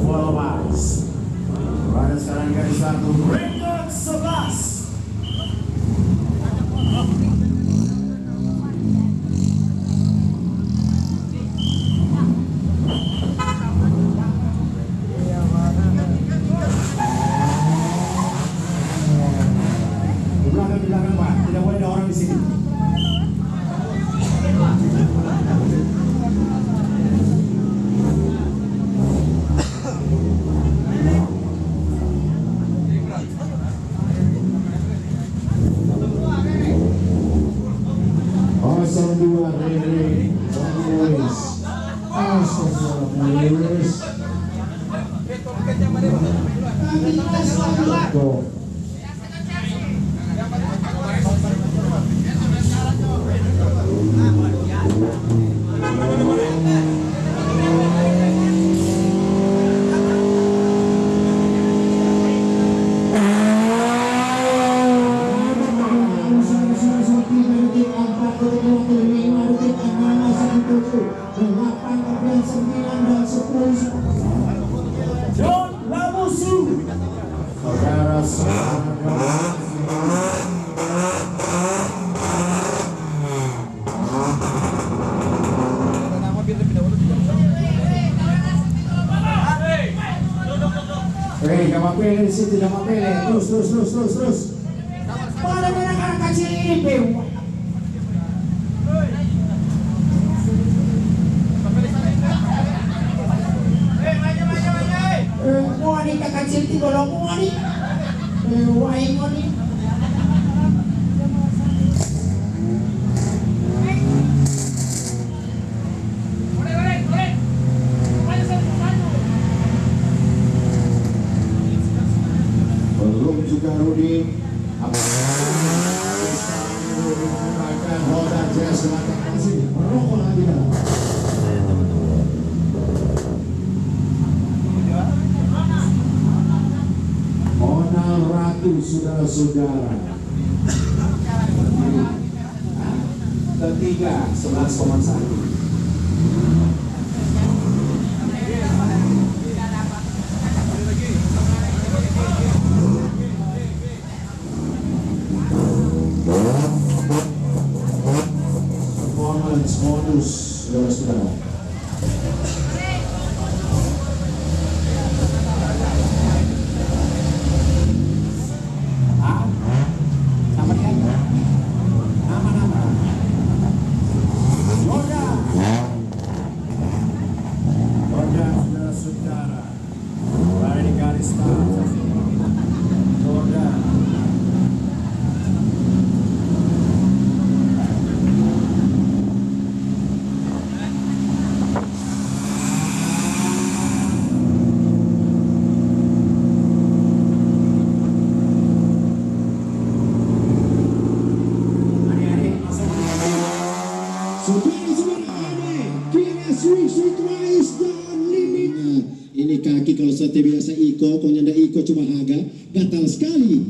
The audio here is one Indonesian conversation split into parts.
bola lepas. Berada sekarang garis satu, peringkat 11. Di belakang Pak, tidak boleh ada orang di sini. Dua Rere Boys. John Lamusu, saudara jangan pilih di situ, jangan pilih. Terus. Pada anak kecil ini, wanita kecil di golong wanita, wanita. Belum juga Rudi. Menggunakan roda jazz belakang masih merokok lagi dah. Onal Ratu, saudara-saudara. Ketiga 11,1. Modus, saudara-saudara. Saudara-saudara, berada di garis start. Jordan. Ini kaki kalau seperti biasa Iko, kalau nyanda Iko cuma agak gatal sekali.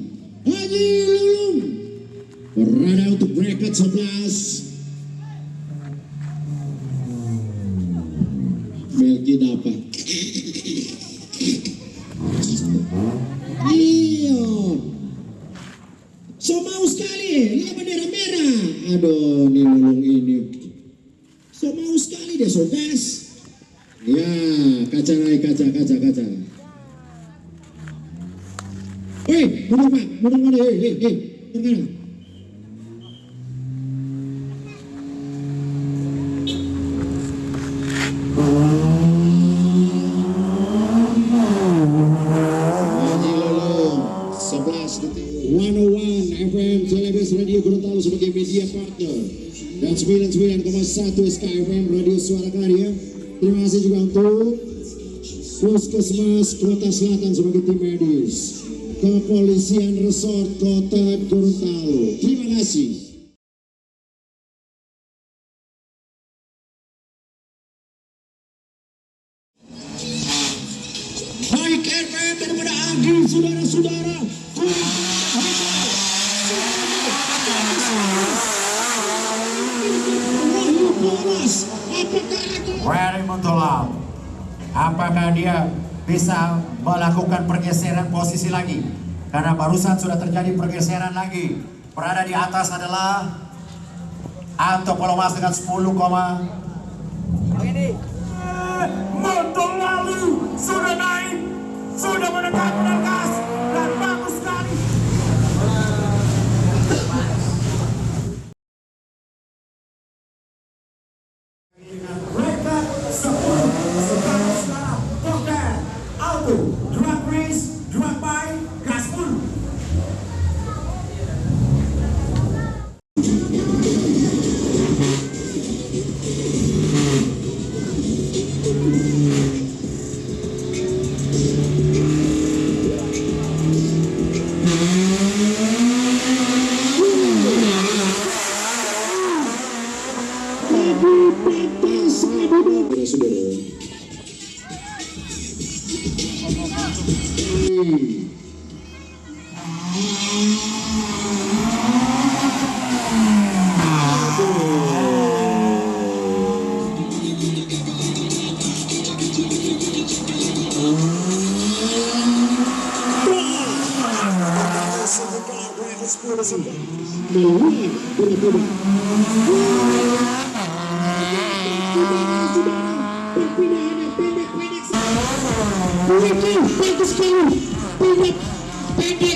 Haji Lulung berada untuk bracket 11. Melki dapat. Iyo, so mau sekali lihat bendera merah. Aduh, nih Lulung ini so mau sekali dia so gas. Ya, kaca naik, kaca. Mundur Pak, mundur, terkena. Haji Lulung, 11 detik. 101 FM Celebes Radio Gorontalo sebagai media partner dan 99,1 SKFM Radio Suara Karya. Terima kasih juga untuk Puskesmas Kota Selatan sebagai tim medis, Kepolisian Resort Kota Gorontalo. Terima kasih. Baik FM daripada Agi, saudara-saudara. Very Montolal. Apakah dia bisa melakukan pergeseran posisi lagi. Karena barusan sudah terjadi pergeseran lagi. Berada di atas adalah Anto Polomas dengan 10, motor lalu sudah naik, sudah menekan pedal gas dan bagus sekali. Rekat 10 sekarang sekarang Dokter Auto Drag Race Drag by Gaspol.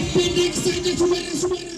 Pendek saja saudara-saudara.